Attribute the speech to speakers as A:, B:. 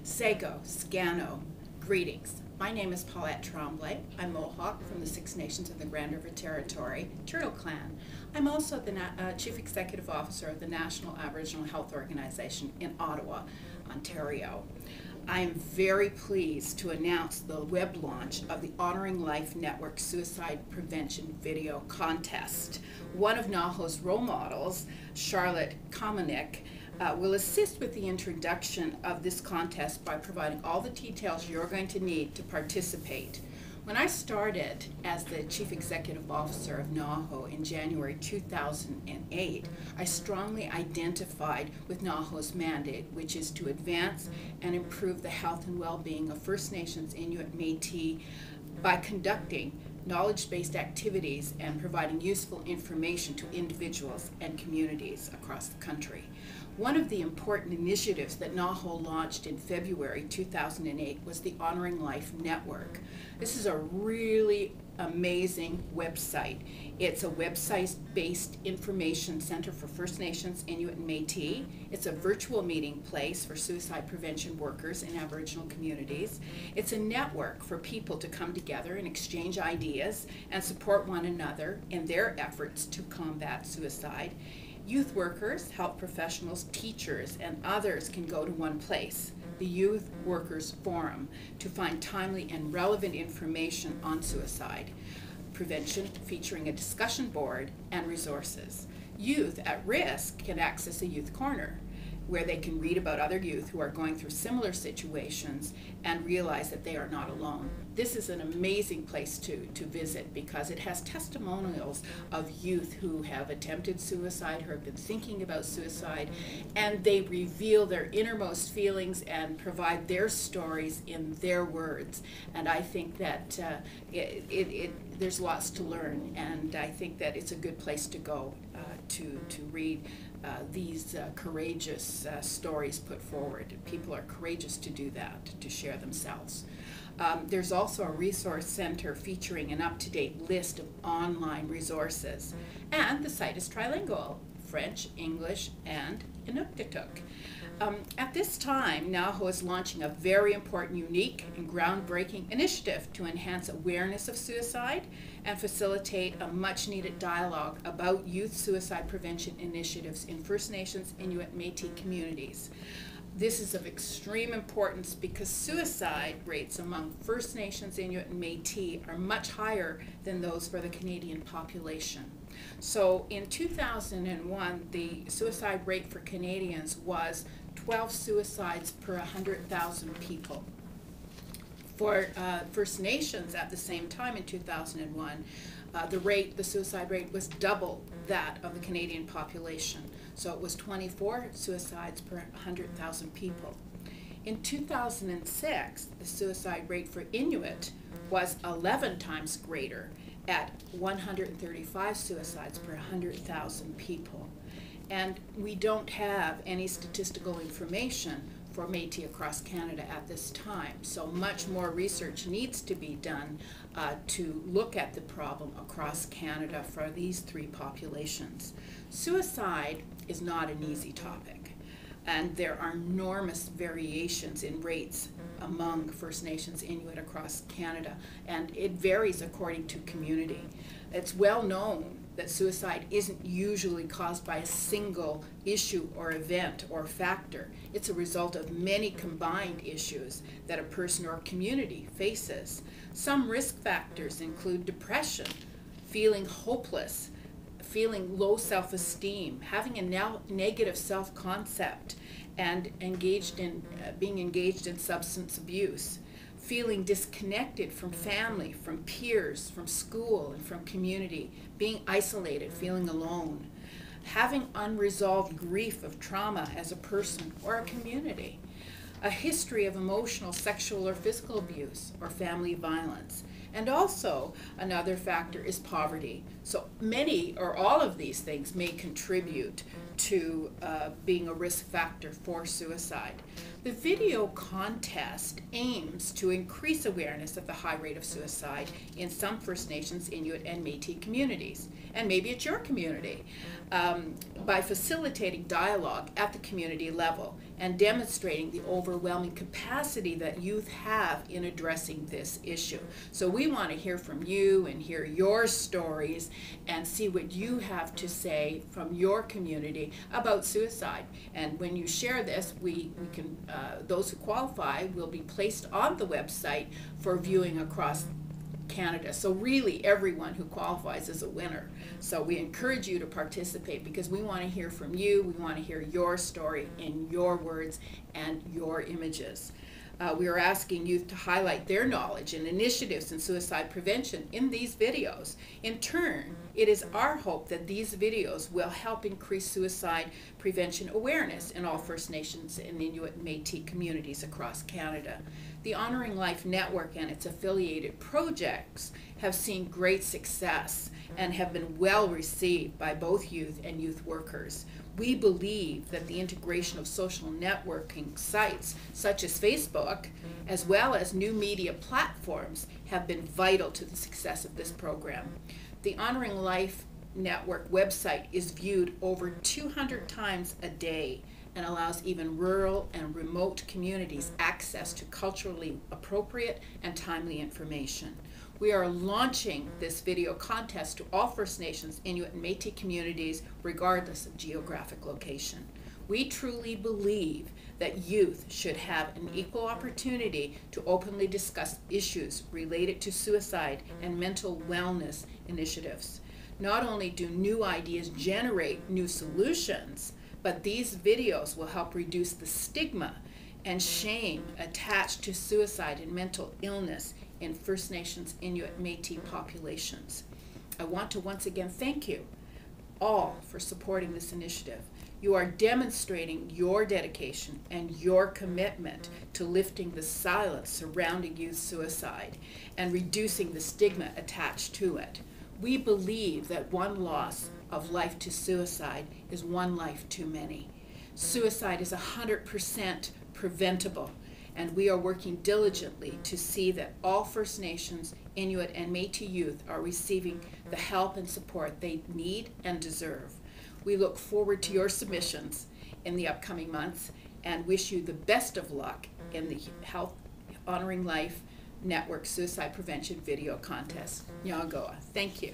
A: Sago, Scano, greetings. My name is Paulette Tremblay. I'm Mohawk from the Six Nations of the Grand River Territory, Turtle Clan. I'm also the Chief Executive Officer of the National Aboriginal Health Organization in Ottawa, Ontario. I am very pleased to announce the web launch of the Honoring Life Network Suicide Prevention Video Contest. One of NAHO's role models, Charlotte Kamenik, will assist with the introduction of this contest by providing all the details you're going to need to participate. When I started as the Chief Executive Officer of NAHO in January 2008, I strongly identified with NAHO's mandate, which is to advance and improve the health and well-being of First Nations, Inuit, Métis by conducting knowledge-based activities and providing useful information to individuals and communities across the country. One of the important initiatives that NAHO launched in February 2008 was the Honoring Life Network. This is a really amazing website. It's a website-based information center for First Nations, Inuit, and Métis. It's a virtual meeting place for suicide prevention workers in Aboriginal communities. It's a network for people to come together and exchange ideas and support one another in their efforts to combat suicide. Youth workers, health professionals, teachers, and others can go to one place, the Youth Workers Forum, to find timely and relevant information on suicide prevention, featuring a discussion board and resources. Youth at risk can access a youth corner, where they can read about other youth who are going through similar situations and realize that they are not alone. This is an amazing place to visit because it has testimonials of youth who have attempted suicide, who have been thinking about suicide, and they reveal their innermost feelings and provide their stories in their words. And I think that there's lots to learn, and I think that it's a good place to go to read these courageous stories put forward. People are courageous to do that, to share themselves. There's also a resource center featuring an up-to-date list of online resources. And the site is trilingual, French, English, and Inuktitut. At this time, NAHO is launching a very important, unique, and groundbreaking initiative to enhance awareness of suicide and facilitate a much-needed dialogue about youth suicide prevention initiatives in First Nations, Inuit, Métis communities. This is of extreme importance because suicide rates among First Nations, Inuit, and Métis are much higher than those for the Canadian population. So in 2001, the suicide rate for Canadians was 12 suicides per 100,000 people. For First Nations at the same time in 2001, the suicide rate was double that of the Canadian population. So it was 24 suicides per 100,000 people. In 2006, the suicide rate for Inuit was 11 times greater at 135 suicides per 100,000 people. And we don't have any statistical information for Métis across Canada at this time. So much more research needs to be done to look at the problem across Canada for these three populations. Suicide is not an easy topic, and there are enormous variations in rates among First Nations Inuit across Canada, and it varies according to community. It's well known that suicide isn't usually caused by a single issue or event or factor. It's a result of many combined issues that a person or community faces. Some risk factors include depression, feeling hopeless, feeling low self-esteem, having a negative self-concept, and being engaged in substance abuse, feeling disconnected from family, from peers, from school, and from community, being isolated, feeling alone, having unresolved grief of trauma as a person or a community, a history of emotional, sexual, or physical abuse, or family violence. And also, another factor is poverty. So many or all of these things may contribute to being a risk factor for suicide. The video contest aims to increase awareness of the high rate of suicide in some First Nations, Inuit, and Métis communities, and maybe it's your community, by facilitating dialogue at the community level and demonstrating the overwhelming capacity that youth have in addressing this issue. So we want to hear from you and hear your stories and see what you have to say from your community about suicide. And when you share this, we can those who qualify will be placed on the website for viewing across Canada. So really everyone who qualifies is a winner. So we encourage you to participate because we want to hear from you. We want to hear your story in your words and your images. We are asking youth to highlight their knowledge and initiatives in suicide prevention in these videos. In turn, it is our hope that these videos will help increase suicide prevention awareness in all First Nations and Inuit and Métis communities across Canada. The Honoring Life Network and its affiliated projects have seen great success and have been well received by both youth and youth workers. We believe that the integration of social networking sites such as Facebook, as well as new media platforms, have been vital to the success of this program. The Honoring Life Network website is viewed over 200 times a day and allows even rural and remote communities access to culturally appropriate and timely information. We are launching this video contest to all First Nations, Inuit, and Métis communities, regardless of geographic location. We truly believe that youth should have an equal opportunity to openly discuss issues related to suicide and mental wellness initiatives. Not only do new ideas generate new solutions, but these videos will help reduce the stigma and shame attached to suicide and mental illness in First Nations, Inuit, Métis populations. I want to once again thank you all for supporting this initiative. You are demonstrating your dedication and your commitment to lifting the silence surrounding youth suicide and reducing the stigma attached to it. We believe that one loss of life to suicide is one life too many. Suicide is 100% preventable, and we are working diligently to see that all First Nations, Inuit, and Métis youth are receiving the help and support they need and deserve. We look forward to your submissions in the upcoming months and wish you the best of luck in the Health Honoring Life Network Suicide Prevention Video Contest. Nyagoa. Thank you.